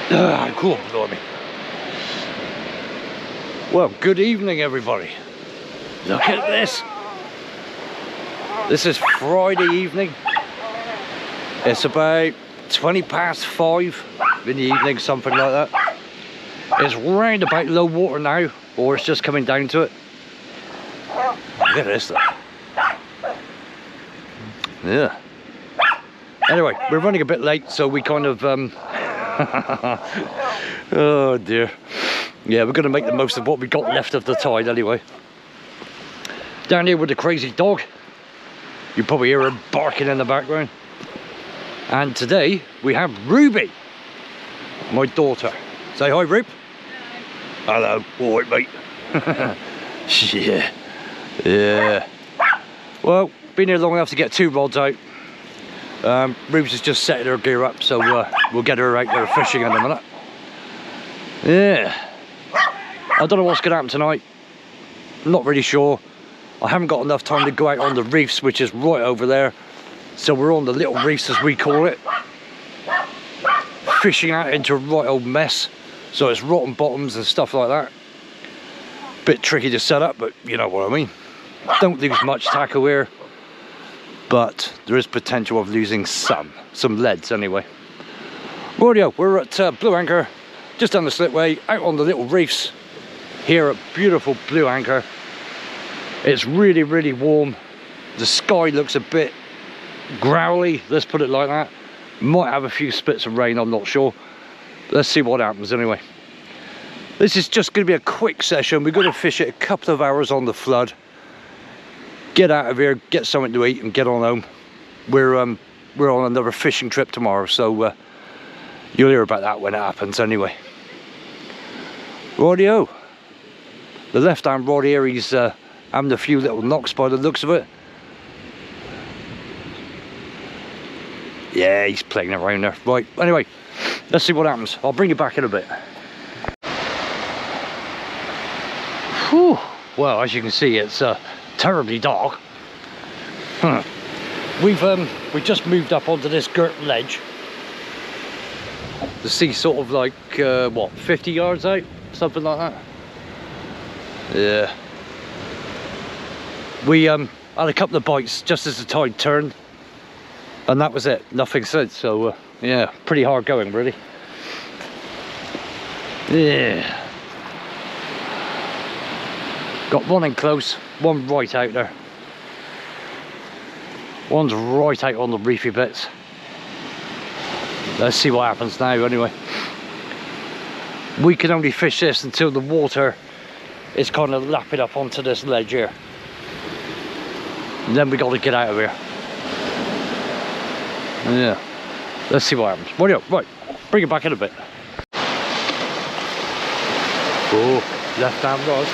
Cool, blimey. Well, good evening, everybody. Look at this. This is Friday evening. It's about 20 past 5 in the evening, something like that. It's round about low water now, or it's just coming down to it. Look at this though. Yeah. Anyway, we're running a bit late, so we kind of oh dear. Yeah, we're going to make the most of what we got left of the tide anyway. Down here with the crazy dog. You probably hear her barking in the background. And today we have Ruby, my daughter. Say hi, Rube. Hello. All right, mate. Yeah. Yeah. Well, been here long enough to get 2 rods out. Rube's has just setting her gear up, so we'll get her out there fishing in a minute. Yeah. I don't know what's going to happen tonight. Not really sure. I haven't got enough time to go out on the reefs, which is right over there. So we're on the little reefs, as we call it. Fishing out into a right old mess. So it's rotten bottoms and stuff like that. Bit tricky to set up, but you know what I mean. Don't lose much tackle here. But there is potential of losing some leads anyway. Rightio, we're at Blue Anchor, just down the slipway, out on the little reefs here at beautiful Blue Anchor. It's really, really warm. The sky looks a bit growly, let's put it like that. Might have a few spits of rain, I'm not sure. Let's see what happens anyway. This is just going to be a quick session. We're going to fish it a couple of hours on the flood. Get out of here, get something to eat, and get on home. We're on another fishing trip tomorrow, so you'll hear about that when it happens anyway. Rightio. The left-hand rod here, he's having a few little knocks by the looks of it. Yeah, he's playing around there. Right, anyway, let's see what happens. I'll bring you back in a bit. Whew. Well, as you can see, it's terribly dark. We've just moved up onto this girt ledge. The sea sort of like what, 50 yards out, something like that. Yeah. We had a couple of bites just as the tide turned, and that was it. Nothing since. So yeah, pretty hard going, really. Yeah. Got one in close, one right out there. One's right out on the reefy bits. Let's see what happens now anyway. We can only fish this until the water is kind of lapping up onto this ledge here. And then we got to get out of here. Yeah. Let's see what happens. Right, bring it back in a bit. Oh, left hand rod.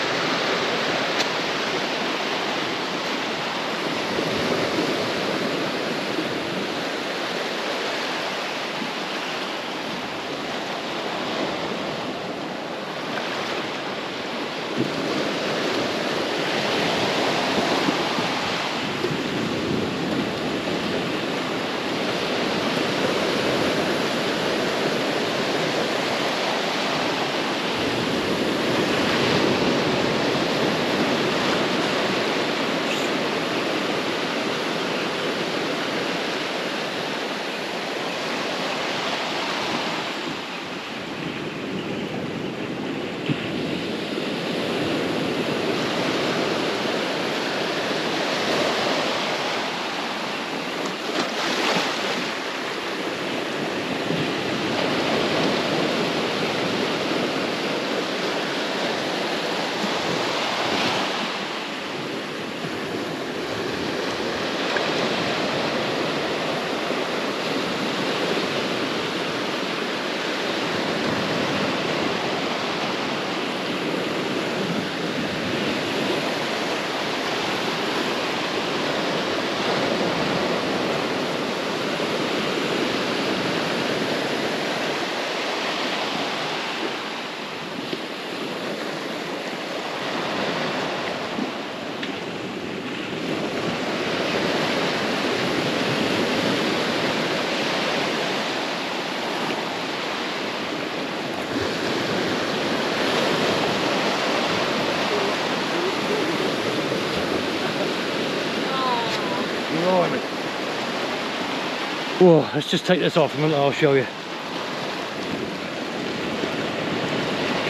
Well, let's just take this off a minute, I'll show you.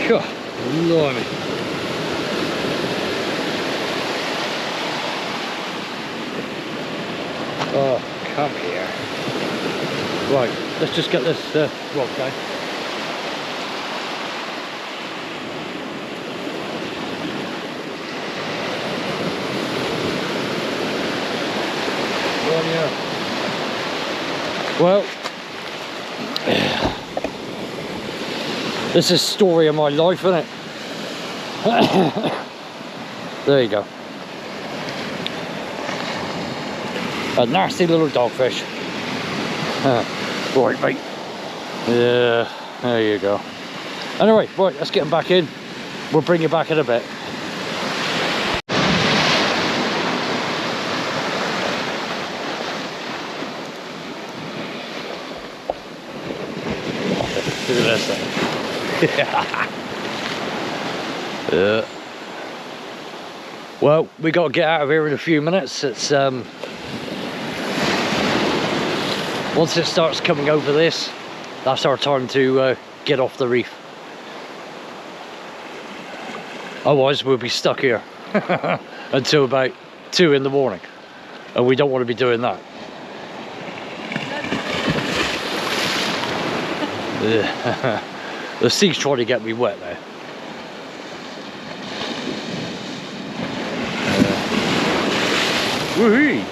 Sure, blimey. Oh, come here. Right, let's just get this rod down. Well, this is the story of my life, isn't it? There you go. A nasty little dogfish. Right, mate. Yeah, there you go. Anyway, right, let's get him back in. We'll bring you back in a bit. Look at this thing. Yeah. Well, we got to get out of here in a few minutes. It's once it starts coming over this, that's our time to get off the reef. Otherwise, we'll be stuck here until about 2 in the morning, and we don't want to be doing that. The sea's trying to get me wet there. Woohoo!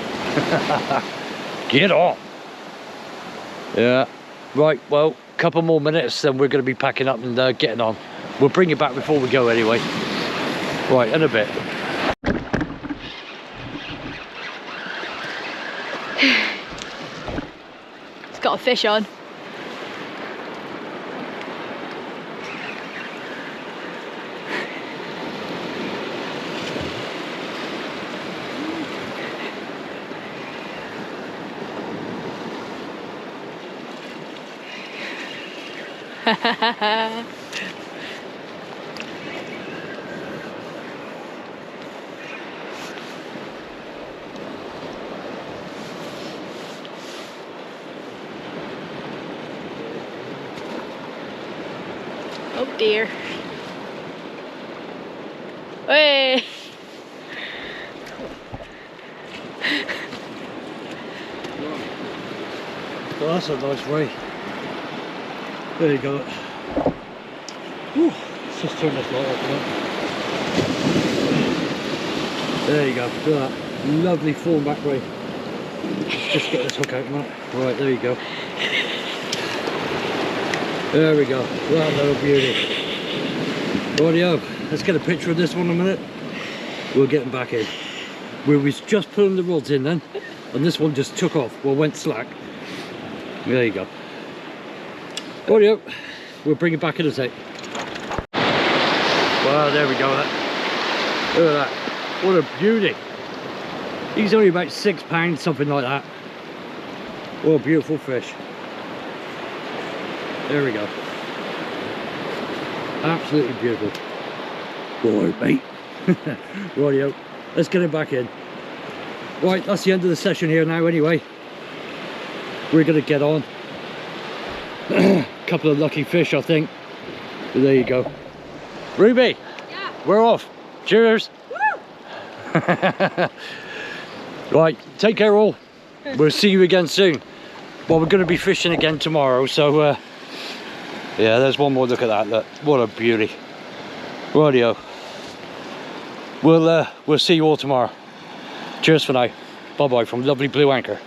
Get on! Yeah, right, well, a couple more minutes, then we're going to be packing up and getting on. We'll bring you back before we go anyway. Right, in a bit. It's got a fish on. Oh dear. Hey. Well, that's a nice way. There you go. Whew. Let's just turn this light off now. There you go. Look at that. Lovely form back way. Just get this hook out, Matt. Right, there you go. There we go. That little beauty. Rightio. Let's get a picture of this one in a minute. We'll get them back in. We was just pulling the rods in then, and this one just took off. Well, went slack. There you go. Rightio. We'll bring it back in a sec. Wow, there we go. Look at that. What a beauty. He's only about £6, something like that. What a beautiful fish. There we go. Absolutely beautiful. Boy, mate. Rightio. Let's get him back in. Right, that's the end of the session here now anyway. We're going to get on. Couple of lucky fish, I think. But there you go. Ruby, Yeah. We're off. Cheers. Woo! Right, take care all. We'll see you again soon. Well, we're going to be fishing again tomorrow, so yeah, there's one more look at that. Look, what a beauty. Rightio. We'll see you all tomorrow. Cheers for now. Bye bye from lovely Blue Anchor.